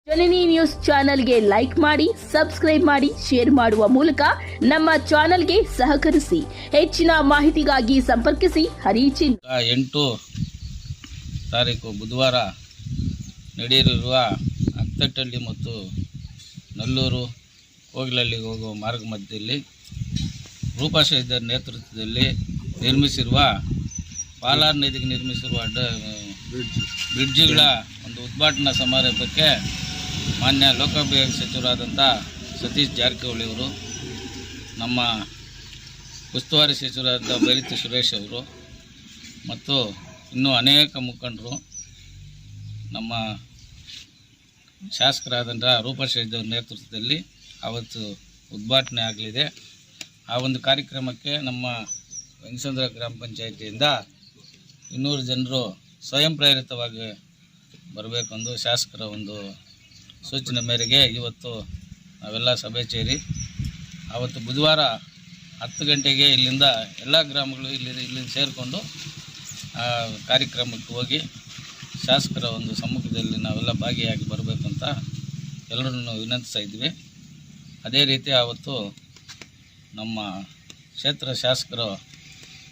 ಜನನಿ news ಚಾನೆಲ್ಗೆ like ಮಾಡಿ, subscribe ಮಾಡಿ, ಶೇರ್ ಮಾಡುವ ಮೂಲಕ ನಮ್ಮ ಚಾನೆಲ್ಗೆ ಸಹಕರಿಸಿ. ಹೆಚ್ಚಿನ ಮಾಹಿತಿಗಾಗಿ ಸಂಪರ್ಕಿಸಿ ಹರಿಚಿನ್. 8 ತಾರೀಕು ಬುಧವಾರ ನಡೆಯಲಿರುವ ಅಕ್ತಟ್ಟಳ್ಳಿ ಮತ್ತು ನಲ್ಲೂರು ಕೋಗಿಲಹಳ್ಳಿಗೆ ಹೋಗುವ ಮಾರ್ಗ ಮಧ್ಯದಲ್ಲಿ ರೂಪಾಶೇಖರ ನೇತೃತ್ವದಲ್ಲಿ ನಿರ್ಮಿಸಿರುವ ಪಾಲಾರ್ ನದಿಗೆ ನಿರ್ಮಿಸಿರುವ ಬ್ರಿಡ್ಜ್ಗಳ ಒಂದು ಉದ್ಘಾಟನಾ ಸಮಾರಂಭಕ್ಕೆ ಮಾನ್ಯ ಲೋಕೋಪಯೋಗಿ ಸಚಿವರಾದಂಥ ಸತೀಶ್ ಜಾರಕಿಹೊಳಿ ಅವರು, ನಮ್ಮ ಉಸ್ತುವಾರಿ ಸಚಿವರಾದ ಬೈರತಿ ಸುರೇಶ್ ಅವರು ಮತ್ತು ಇನ್ನೂ ಅನೇಕ ಮುಖಂಡರು, ನಮ್ಮ ಶಾಸಕರಾದಂಥ ರೂಪಾಶೇಖರ ನೇತೃತ್ವದಲ್ಲಿ ಆವತ್ತು ಉದ್ಘಾಟನೆ ಆಗಲಿದೆ. ಆ ಒಂದು ಕಾರ್ಯಕ್ರಮಕ್ಕೆ ನಮ್ಮ ವೆಂಕಸಂದ್ರ ಗ್ರಾಮ ಪಂಚಾಯಿತಿಯಿಂದ 200 ಜನರು ಸ್ವಯಂ ಪ್ರೇರಿತವಾಗಿ ಬರಬೇಕೆಂದು ಶಾಸಕರ ಒಂದು ಸೂಚನೆ ಮೇರೆಗೆ ಇವತ್ತು ನಾವೆಲ್ಲ ಸಭೆ ಸೇರಿ ಆವತ್ತು ಬುಧವಾರ 10 ಗಂಟೆಗೆ ಇಲ್ಲಿಂದ ಎಲ್ಲ ಗ್ರಾಮಗಳು ಇಲ್ಲಿಂದ ಸೇರಿಕೊಂಡು ಕಾರ್ಯಕ್ರಮಕ್ಕೆ ಹೋಗಿ ಶಾಸಕರ ಒಂದು ಸಮ್ಮುಖದಲ್ಲಿ ನಾವೆಲ್ಲ ಭಾಗಿಯಾಗಿ ಬರಬೇಕಂತ ಎಲ್ಲರನ್ನು ವಿನಂತಿಸ್ತಾ ಇದ್ವಿ. ಅದೇ ರೀತಿ ಆವತ್ತು ನಮ್ಮ ಕ್ಷೇತ್ರ ಶಾಸಕರು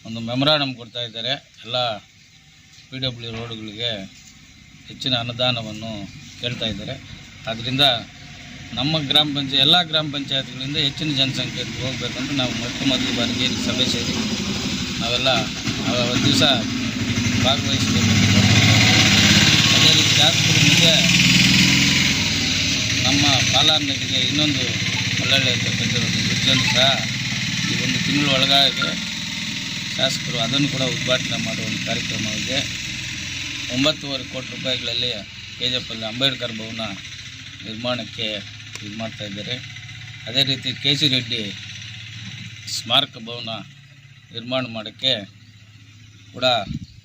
ಒಂದು ಮೆಮೊರಾಂಡಮ್ ಕೊಡ್ತಾ ಇದ್ದಾರೆ. ಎಲ್ಲ PW ರೋಡ್ಗಳಿಗೆ ಹೆಚ್ಚಿನ ಅನುದಾನವನ್ನು ಕೇಳ್ತಾ ಇದ್ದಾರೆ. ಆದ್ದರಿಂದ ನಮ್ಮ ಎಲ್ಲ ಗ್ರಾಮ ಪಂಚಾಯತ್ಗಳಿಂದ ಹೆಚ್ಚಿನ ಜನಸಂಖ್ಯೆ ಹೋಗಬೇಕಂತ ನಾವು ಮೊದಲ ಬಾರಿಗೆ ಸಭೆ ಸೇರಿ ನಾವೆಲ್ಲ ಒಂದು ದಿವಸ ಭಾಗವಹಿಸಬೇಕು. ಅದೇ ರೀತಿ ಶಾಸಕರ ಮುಂದೆ ನಮ್ಮ ಪಾಲಾರ್ ನದಿಗೆ ಇನ್ನೊಂದು ಒಳ್ಳೊಳ್ಳೆ ಅಂತಕ್ಕಂಥ ಒಂದು ಬ್ರಿಡ್ಜನ್ನು ಸಹ ಈ ಒಂದು ತಿಂಗಳ ಒಳಗಾಗಿ ಶಾಸಕರು ಅದನ್ನು ಕೂಡ ಉದ್ಘಾಟನೆ ಮಾಡುವ ಒಂದು ಕಾರ್ಯಕ್ರಮ ಇದೆ. 9.5 ಕೋಟಿ ರೂಪಾಯಿಗಳಲ್ಲಿ KJP ಅಂಬೇಡ್ಕರ್ ಭವನ ನಿರ್ಮಾಣಕ್ಕೆ ಇದು ಮಾಡ್ತಾಯಿದ್ದಾರೆ. ಅದೇ ರೀತಿ KC ರೆಡ್ಡಿ ಸ್ಮಾರಕ ಭವನ ನಿರ್ಮಾಣ ಮಾಡೋಕ್ಕೆ ಕೂಡ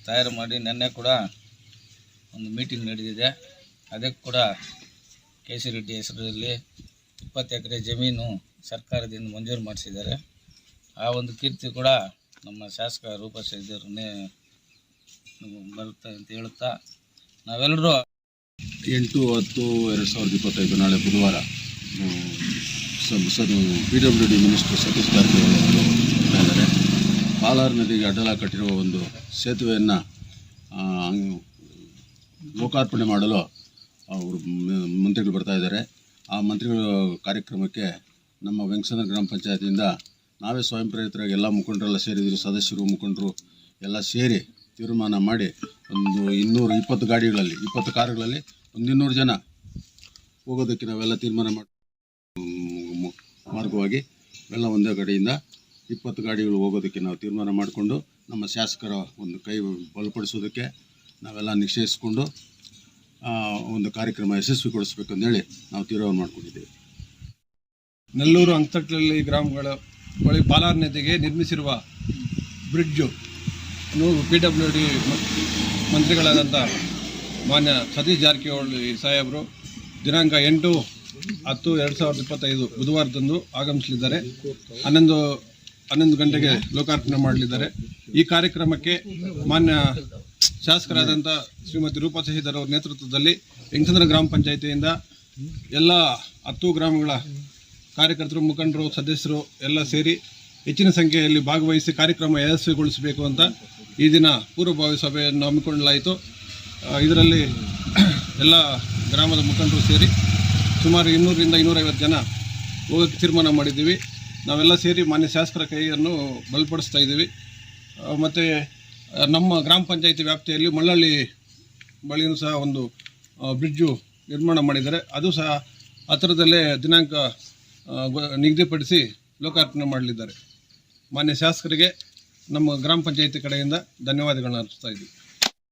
ತಯಾರು ಮಾಡಿ ನಿನ್ನೆ ಕೂಡ ಒಂದು ಮೀಟಿಂಗ್ ನಡೆದಿದೆ. ಅದಕ್ಕೆ ಕೂಡ KC ರೆಡ್ಡಿ ಹೆಸರಲ್ಲಿ 20 ಎಕರೆ ಜಮೀನು ಸರ್ಕಾರದಿಂದ ಮಂಜೂರು ಮಾಡಿಸಿದ್ದಾರೆ. ಆ ಒಂದು ಕೀರ್ತಿ ಕೂಡ ನಮ್ಮ ಶಾಸಕ ರೂಪಾಶೇಖರನ್ನೇ ಬರುತ್ತೆ ಅಂತ ಹೇಳುತ್ತಾ ನಾವೆಲ್ಲರೂ 8/10/2025 ನಾಳೆ ಬುಧವಾರ PWD ಮಿನಿಸ್ಟರ್ ಸತೀಶ್ ಜಾರಕಿಹೊಳಿ ಅವರು ಬರ್ತಾ ಇದ್ದಾರೆ. ಪಾಲಾರ್ ನದಿಗೆ ಅಡ್ಡಲ ಕಟ್ಟಿರುವ ಒಂದು ಸೇತುವೆಯನ್ನು ಲೋಕಾರ್ಪಣೆ ಮಾಡಲು ಅವರು ಮಂತ್ರಿಗಳು ಬರ್ತಾ ಇದ್ದಾರೆ. ಆ ಮಂತ್ರಿಗಳ ಕಾರ್ಯಕ್ರಮಕ್ಕೆ ನಮ್ಮ ವೆಂಕಸಂದ್ರ ಗ್ರಾಮ ಪಂಚಾಯತಿಯಿಂದ ನಾವೇ ಸ್ವಯಂ ಪ್ರೇರಿತರಾಗಿ ಎಲ್ಲ ಮುಖಂಡರೆಲ್ಲ ಸೇರಿದ್ರು, ಸದಸ್ಯರು ಮುಖಂಡರು ಎಲ್ಲ ಸೇರಿ ತೀರ್ಮಾನ ಮಾಡಿ ಒಂದು 220 ಗಾಡಿಗಳಲ್ಲಿ 20 ಕಾರುಗಳಲ್ಲಿ ಒಂದು 200 ಜನ ಹೋಗೋದಕ್ಕೆ ನಾವೆಲ್ಲ ತೀರ್ಮಾನ ಮಾಡಿ ಮಾರ್ಗವಾಗಿ ಎಲ್ಲ ಒಂದೇ ಕಡೆಯಿಂದ 20 ಗಾಡಿಗಳು ಹೋಗೋದಕ್ಕೆ ನಾವು ತೀರ್ಮಾನ ಮಾಡಿಕೊಂಡು ನಮ್ಮ ಶಾಸಕರ ಒಂದು ಕೈ ಬಲಪಡಿಸೋದಕ್ಕೆ ನಾವೆಲ್ಲ ನಿಶ್ಚಯಿಸಿಕೊಂಡು ಒಂದು ಕಾರ್ಯಕ್ರಮ ಯಶಸ್ವಿಗೊಳಿಸಬೇಕಂತೇಳಿ ನಾವು ತೀರ್ಮಾನ ಮಾಡ್ಕೊಂಡಿದ್ದೇವೆ. ನಲ್ಲೂರು ಅಂಕತಟ್ಟಳ್ಳಿ ಗ್ರಾಮಗಳ ಬಳಿ ಪಾಲಾರ್ ನದಿಗೆ ನಿರ್ಮಿಸಿರುವ ಬ್ರಿಡ್ಜು PWD ಮಂತ್ರಿಗಳಾದಂಥ ಮಾನ್ಯ ಸತೀಶ್ ಜಾರಕಿಹೊಳಿ ಸಾಹೇಬರು ದಿನಾಂಕ 8/10/2025 ಬುಧವಾರದಂದು ಆಗಮಿಸಲಿದ್ದಾರೆ. 11 ಗಂಟೆಗೆ ಲೋಕಾರ್ಪಣೆ ಮಾಡಲಿದ್ದಾರೆ. ಈ ಕಾರ್ಯಕ್ರಮಕ್ಕೆ ಮಾನ್ಯ ಶಾಸಕರಾದಂಥ ಶ್ರೀಮತಿ ರೂಪಾಶೇಖರ್ ಅವರ ನೇತೃತ್ವದಲ್ಲಿ ವೆಂಕಸಂದ್ರ ಗ್ರಾಮ ಪಂಚಾಯಿತಿಯಿಂದ ಎಲ್ಲ 10 ಗ್ರಾಮಗಳ ಕಾರ್ಯಕರ್ತರು, ಮುಖಂಡರು, ಸದಸ್ಯರು ಎಲ್ಲ ಸೇರಿ ಹೆಚ್ಚಿನ ಸಂಖ್ಯೆಯಲ್ಲಿ ಭಾಗವಹಿಸಿ ಕಾರ್ಯಕ್ರಮ ಯಶಸ್ವಿಗೊಳಿಸಬೇಕು ಅಂತ ಈ ದಿನ ಪೂರ್ವಭಾವಿ ಸಭೆಯನ್ನು ಹಮ್ಮಿಕೊಳ್ಳಲಾಯಿತು. ಇದರಲ್ಲಿ ಎಲ್ಲ ಗ್ರಾಮದ ಮುಖಂಡರು ಸೇರಿ ಸುಮಾರು 200ರಿಂದ 250 ಜನ ಹೋಗೋಕ್ಕೆ ತೀರ್ಮಾನ ಮಾಡಿದ್ದೀವಿ. ನಾವೆಲ್ಲ ಸೇರಿ ಮಾನ್ಯ ಶಾಸಕರ ಕೈಯನ್ನು ಬಲಪಡಿಸ್ತಾ ಇದ್ದೀವಿ. ಮತ್ತು ನಮ್ಮ ಗ್ರಾಮ ಪಂಚಾಯಿತಿ ವ್ಯಾಪ್ತಿಯಲ್ಲಿ ಮಳ್ಳಳ್ಳಿ ಬಳಿಯೂ ಸಹ ಒಂದು ಬ್ರಿಡ್ಜು ನಿರ್ಮಾಣ ಮಾಡಿದ್ದಾರೆ. ಅದು ಸಹ ಹತ್ತಿರದಲ್ಲೇ ದಿನಾಂಕ ನಿಗದಿಪಡಿಸಿ ಲೋಕಾರ್ಪಣೆ ಮಾಡಲಿದ್ದಾರೆ. ಮಾನ್ಯ ಶಾಸಕರಿಗೆ ನಮ್ಮ ಗ್ರಾಮ ಪಂಚಾಯಿತಿ ಕಡೆಯಿಂದ ಧನ್ಯವಾದಗಳನ್ನ ಅರ್ಪಿಸ್ತಾ ಇದ್ದೀವಿ.